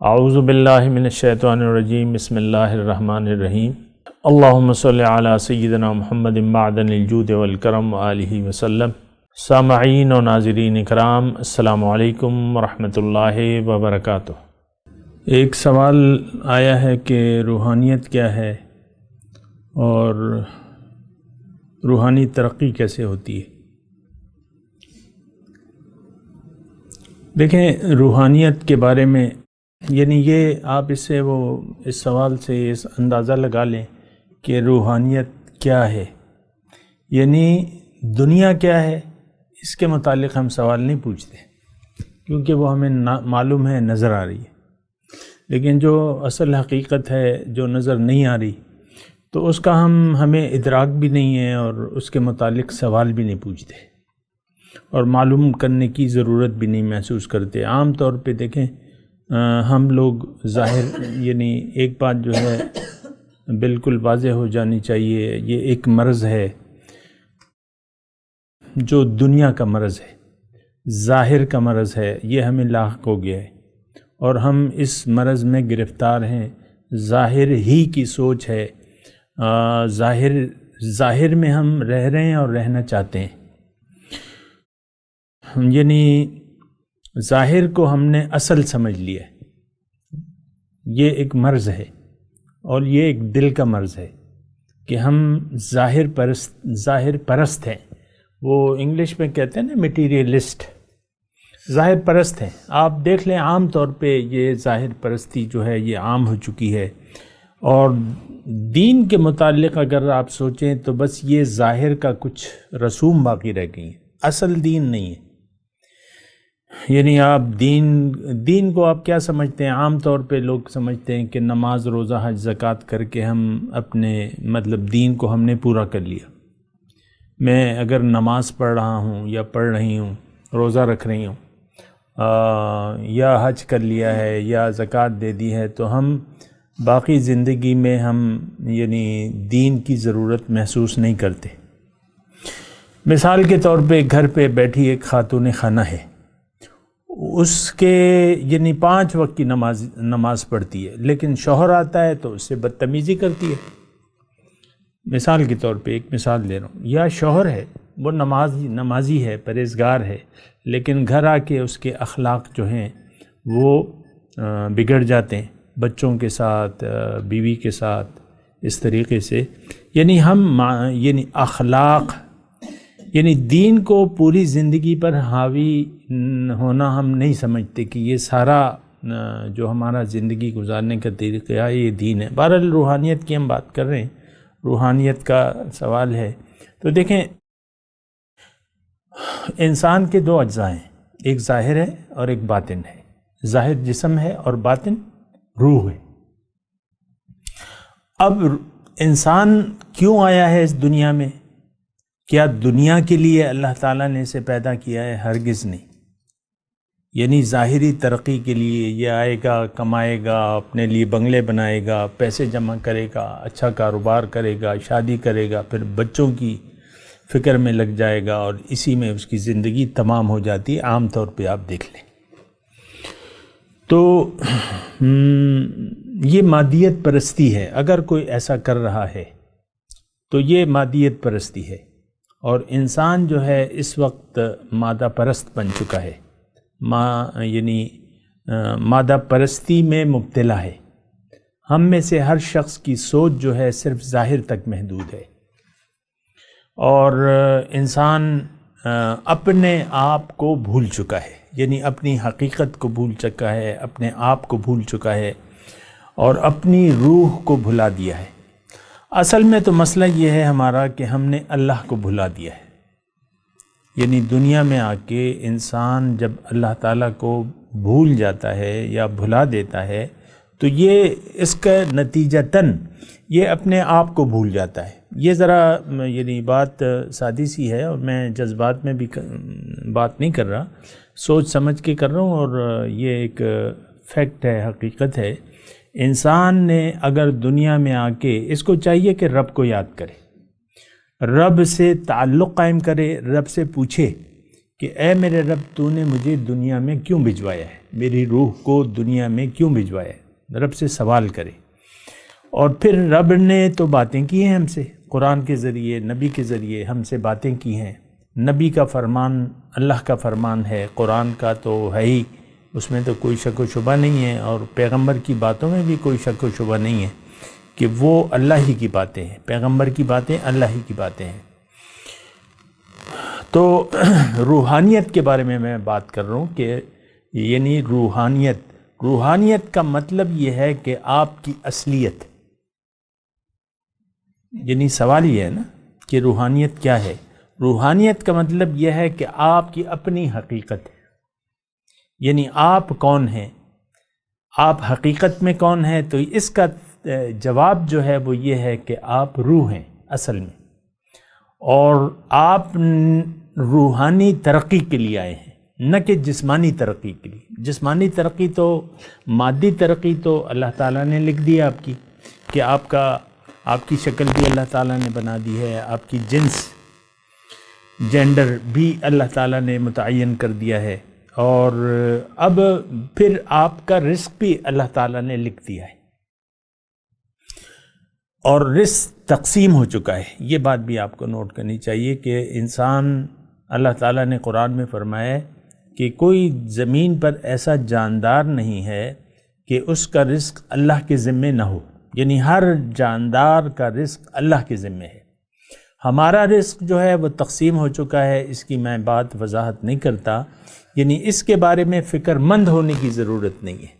اعوذ باللہ من الشیطان الرجیم، بسم اللہ الرحمن الرحیم۔ اللہم صلی علی سیدنا محمد معدن الجود والکرم وآلہ وسلم۔ سامعین و ناظرین اکرام، السلام علیکم ورحمۃ اللہ وبرکاتہ۔ ایک سوال آیا ہے کہ روحانیت کیا ہے اور روحانی ترقی کیسے ہوتی ہے؟ دیکھیں، روحانیت کے بارے میں یہ آپ اس سوال سے اس اندازہ لگا لیں کہ روحانیت کیا ہے، دنیا کیا ہے، اس کے متعلق ہم سوال نہیں پوچھتے کیونکہ وہ ہمیں معلوم ہے، نظر آ رہی ہے۔ لیکن جو اصل حقیقت ہے، جو نظر نہیں آ رہی، تو اس کا ہمیں ادراک بھی نہیں ہے اور اس کے متعلق سوال بھی نہیں پوچھتے اور معلوم کرنے کی ضرورت بھی نہیں محسوس کرتے۔ عام طور پہ دیکھیں، ہم لوگ ظاہر ایک بات جو ہے بالکل واضح ہو جانی چاہیے، یہ ایک مرض ہے جو دنیا کا مرض ہے، ظاہر کا مرض ہے، یہ ہمیں لاحق ہو گیا ہے اور ہم اس مرض میں گرفتار ہیں۔ ظاہر ہی کی سوچ ہے، ظاہر میں ہم رہ رہے ہیں اور رہنا چاہتے ہیں، ظاہر کو ہم نے اصل سمجھ لیا ہے۔ یہ ایک مرض ہے اور یہ ایک دل کا مرض ہے کہ ہم ظاہر پرست ہیں۔ وہ انگلش میں کہتے ہیں نا، میٹیریلسٹ، ظاہر پرست ہیں۔ آپ دیکھ لیں، عام طور پہ یہ ظاہر پرستی جو ہے یہ عام ہو چکی ہے، اور دین کے متعلق اگر آپ سوچیں تو بس یہ ظاہر کا کچھ رسوم باقی رہ گئی ہیں، اصل دین نہیں ہے۔ آپ دین کو آپ کیا سمجھتے ہیں؟ عام طور پہ لوگ سمجھتے ہیں کہ نماز، روزہ، حج، زکوٰۃ کر کے ہم اپنے دین کو ہم نے پورا کر لیا۔ میں اگر نماز پڑھ رہا ہوں یا پڑھ رہی ہوں، روزہ رکھ رہی ہوں، یا حج کر لیا ہے یا زکوٰۃ دے دی ہے، تو ہم باقی زندگی میں ہم دین کی ضرورت محسوس نہیں کرتے۔ مثال کے طور پہ گھر پہ بیٹھی ایک خاتون خانہ ہے، اس کے 5 وقت کی نماز پڑھتی ہے، لیکن شوہر آتا ہے تو اس سے بدتمیزی کرتی ہے۔ مثال کے طور پہ ایک مثال دے رہا ہوں، یا شوہر ہے، وہ نمازی ہے، پرہیزگار ہے، لیکن گھر آ کے اس کے اخلاق جو ہیں وہ بگڑ جاتے ہیں، بچوں کے ساتھ، بیوی کے ساتھ، اس طریقے سے ہم اخلاق دین کو پوری زندگی پر حاوی ہونا ہم نہیں سمجھتے کہ یہ سارا جو ہمارا زندگی گزارنے کا طریقہ ہے یہ دین ہے۔ بہرحال روحانیت کی ہم بات کر رہے ہیں، روحانیت کا سوال ہے۔ تو دیکھیں، انسان کے 2 اجزاء ہیں، ایک ظاہر ہے اور ایک باطن ہے۔ ظاہر جسم ہے اور باطن روح ہے۔ اب انسان کیوں آیا ہے اس دنیا میں؟ کیا دنیا کے لیے اللہ تعالیٰ نے اسے پیدا کیا ہے؟ ہرگز نہیں۔ ظاہری ترقی کے لیے یہ آئے گا، کمائے گا، اپنے لیے بنگلے بنائے گا، پیسے جمع کرے گا، اچھا کاروبار کرے گا، شادی کرے گا، پھر بچوں کی فکر میں لگ جائے گا اور اسی میں اس کی زندگی تمام ہو جاتی ہے۔ عام طور پہ آپ دیکھ لیں تو یہ مادیت پرستی ہے۔ اگر کوئی ایسا کر رہا ہے تو یہ مادیت پرستی ہے، اور انسان جو ہے اس وقت مادہ پرست بن چکا ہے، مادہ پرستی میں مبتلا ہے۔ ہم میں سے ہر شخص کی سوچ جو ہے صرف ظاہر تک محدود ہے، اور انسان اپنے آپ کو بھول چکا ہے، اپنی حقیقت کو بھول چکا ہے، اپنے آپ کو بھول چکا ہے اور اپنی روح کو بھلا دیا ہے۔ اصل میں تو مسئلہ یہ ہے ہمارا کہ ہم نے اللہ کو بھلا دیا ہے۔ دنیا میں آ کے انسان جب اللہ تعالیٰ کو بھول جاتا ہے یا بھلا دیتا ہے تو یہ اس کا نتیجتاً یہ اپنے آپ کو بھول جاتا ہے۔ یہ ذرا بات سادی سی ہے اور میں جذبات میں بھی بات نہیں کر رہا، سوچ سمجھ کے کر رہا ہوں، اور یہ ایک فیکٹ ہے، حقیقت ہے۔ انسان نے اگر دنیا میں آ کے، اس کو چاہیے کہ رب کو یاد کرے، رب سے تعلق قائم کرے، رب سے پوچھے کہ اے میرے رب تو نے مجھے دنیا میں کیوں بھجوایا ہے، میری روح کو دنیا میں کیوں بھجوایا ہے، رب سے سوال کرے۔ اور پھر رب نے تو باتیں کی ہیں ہم سے، قرآن کے ذریعے، نبی کے ذریعے ہم سے باتیں کی ہیں۔ نبی کا فرمان اللہ کا فرمان ہے، قرآن کا تو ہے ہی، اس میں تو کوئی شک و شبہ نہیں ہے، اور پیغمبر کی باتوں میں بھی کوئی شک و شبہ نہیں ہے کہ وہ اللہ ہی کی باتیں ہیں، پیغمبر کی باتیں اللہ ہی کی باتیں ہیں۔ تو روحانیت کے بارے میں بات کر رہا ہوں کہ یعنی روحانیت کا مطلب یہ ہے کہ آپ کی اصلیت، یعنی سوال یہ ہے نا کہ روحانیت کیا ہے۔ روحانیت کا مطلب یہ ہے کہ آپ کی اپنی حقیقت ہے، یعنی آپ کون ہیں، آپ حقیقت میں کون ہیں۔ تو اس کا جواب جو ہے وہ یہ ہے کہ آپ روح ہیں اصل میں، اور آپ روحانی ترقی کے لیے آئے ہیں، نہ کہ جسمانی ترقی کے لیے۔ جسمانی ترقی تو، مادی ترقی تو اللہ تعالیٰ نے لکھ دیا آپ کی، کہ آپ کی شکل بھی اللہ تعالیٰ نے بنا دی ہے، آپ کی جنس، جینڈر بھی اللہ تعالیٰ نے متعین کر دیا ہے، اور اب پھر آپ کا رزق بھی اللہ تعالیٰ نے لکھ دیا ہے، اور رزق تقسیم ہو چکا ہے۔ یہ بات بھی آپ کو نوٹ کرنی چاہیے کہ انسان، اللہ تعالیٰ نے قرآن میں فرمایا ہے کہ کوئی زمین پر ایسا جاندار نہیں ہے کہ اس کا رزق اللہ کے ذمے نہ ہو، یعنی ہر جاندار کا رزق اللہ کے ذمے ہے۔ ہمارا رزق جو ہے وہ تقسیم ہو چکا ہے، اس کی میں بات وضاحت نہیں کرتا، یعنی اس کے بارے میں فکر مند ہونے کی ضرورت نہیں ہے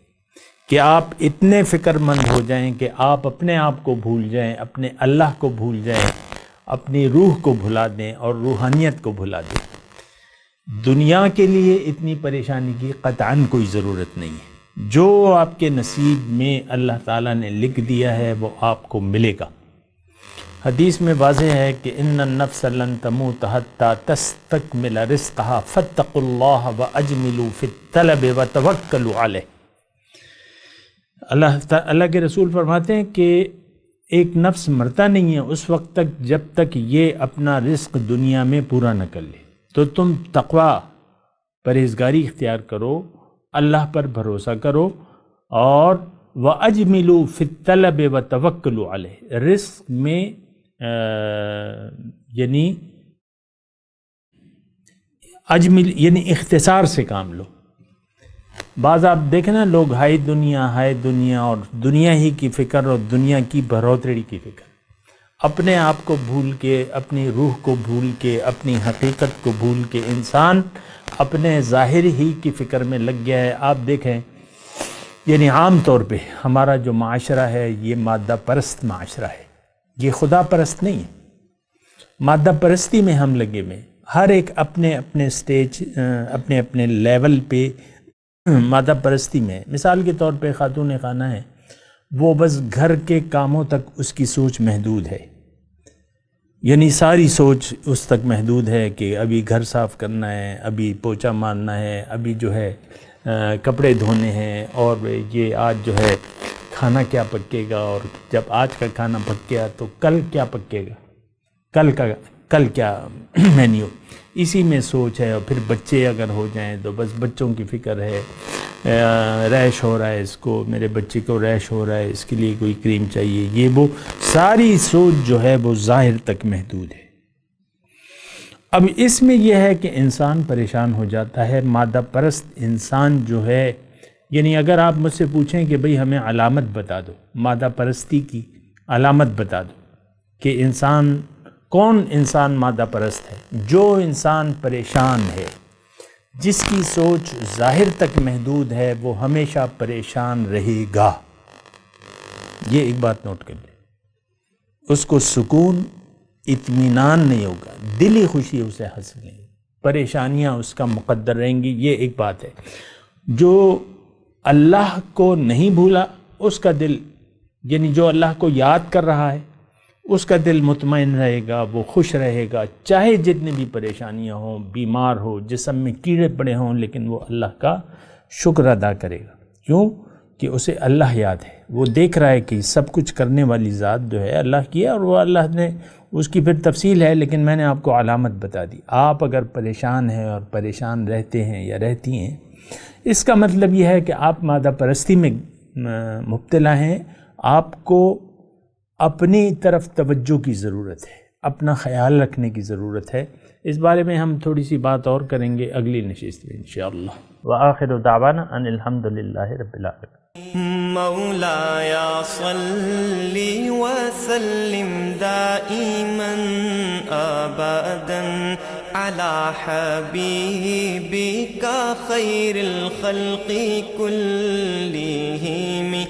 کہ آپ اتنے فکر مند ہو جائیں کہ آپ اپنے آپ کو بھول جائیں، اپنے اللہ کو بھول جائیں، اپنی روح کو بھلا دیں اور روحانیت کو بھلا دیں۔ دنیا کے لیے اتنی پریشانی کی قطعاً کوئی ضرورت نہیں ہے۔ جو آپ کے نصیب میں اللہ تعالیٰ نے لکھ دیا ہے وہ آپ کو ملے گا۔ حدیث میں واضح ہے کہ ان النفس لن تموت حتی تستکمل رزقها فاتقوا اللہ واجملوا فی الطلب وتوکلوا علیہ۔ اللہ کے رسول فرماتے ہیں کہ ایک نفس مرتا نہیں ہے اس وقت تک جب تک یہ اپنا رزق دنیا میں پورا نہ کر لے۔ تو تم تقوی، پرہیزگاری اختیار کرو، اللہ پر بھروسہ کرو، اور وَأَجْمِلُوا فِي الطَّلَبِ وَتَوَكَّلُوا عَلَيْهِ، رزق میں یعنی اجمل یعنی اختصار سے کام لو۔ بعض آپ دیکھیں نا، لوگ ہائے دنیا اور دنیا ہی کی فکر اور دنیا کی بڑھوتری کی فکر، اپنے آپ کو بھول کے، اپنی روح کو بھول کے، اپنی حقیقت کو بھول کے انسان اپنے ظاہر ہی کی فکر میں لگ گیا ہے۔ آپ دیکھیں، یعنی عام طور پہ ہمارا جو معاشرہ ہے یہ مادہ پرست معاشرہ ہے، یہ خدا پرست نہیں ہے۔ مادہ پرستی میں ہم لگے ہوئے، ہر ایک اپنے اپنے سٹیج، اپنے اپنے لیول پہ مادہ پرستی میں۔ مثال کے طور پہ خاتون خانہ ہے، وہ بس گھر کے کاموں تک اس کی سوچ محدود ہے، یعنی ساری سوچ اس تک محدود ہے کہ ابھی گھر صاف کرنا ہے، ابھی پوچھا مارنا ہے، ابھی جو ہے کپڑے دھونے ہیں، اور یہ آج جو ہے کھانا کیا پکے گا، اور جب آج کا کھانا پک گیا تو کل کیا پکے گا، کل کیا مینیو، اسی میں سوچ ہے۔ اور پھر بچے اگر ہو جائیں تو بس بچوں کی فکر ہے، ریش ہو رہا ہے اس کو، میرے بچے کو ریش ہو رہا ہے، اس کے لیے کوئی کریم چاہیے، یہ وہ ساری سوچ جو ہے وہ ظاہر تک محدود ہے۔ اب اس میں یہ ہے کہ انسان پریشان ہو جاتا ہے۔ مادہ پرست انسان جو ہے، یعنی اگر آپ مجھ سے پوچھیں کہ بھئی ہمیں علامت بتا دو، مادہ پرستی کی علامت بتا دو کہ کون انسان مادہ پرست ہے، جو انسان پریشان ہے، جس کی سوچ ظاہر تک محدود ہے، وہ ہمیشہ پریشان رہے گا۔ یہ ایک بات نوٹ کر لیں، اس کو سکون، اطمینان نہیں ہوگا، دلی خوشی اسے حاصل نہیں، پریشانیاں اس کا مقدر رہیں گی۔ یہ ایک بات ہے۔ جو اللہ کو نہیں بھولا اس کا دل، یعنی جو اللہ کو یاد کر رہا ہے اس کا دل مطمئن رہے گا، وہ خوش رہے گا، چاہے جتنی بھی پریشانیاں ہوں، بیمار ہو، جسم میں کیڑے پڑے ہوں، لیکن وہ اللہ کا شکر ادا کرے گا۔ کیوں؟ کہ اسے اللہ یاد ہے، وہ دیکھ رہا ہے کہ سب کچھ کرنے والی ذات جو ہے اللہ کی ہے، اور وہ اللہ نے اس کی پھر تفصیل ہے، لیکن میں نے آپ کو علامت بتا دی۔ آپ اگر پریشان ہیں اور پریشان رہتے ہیں یا رہتی ہیں، اس کا مطلب یہ ہے کہ آپ مادہ پرستی میں مبتلا ہیں، آپ کو اپنی طرف توجہ کی ضرورت ہے، اپنا خیال رکھنے کی ضرورت ہے۔ اس بارے میں ہم تھوڑی سی بات اور کریں گے اگلی نشست میں انشاءاللہ۔ وآخر دعوانا ان الحمدللہ رب العالمین۔ مولاي صل وسلم دائما ابدا على حبيبك خير الخلق كلهم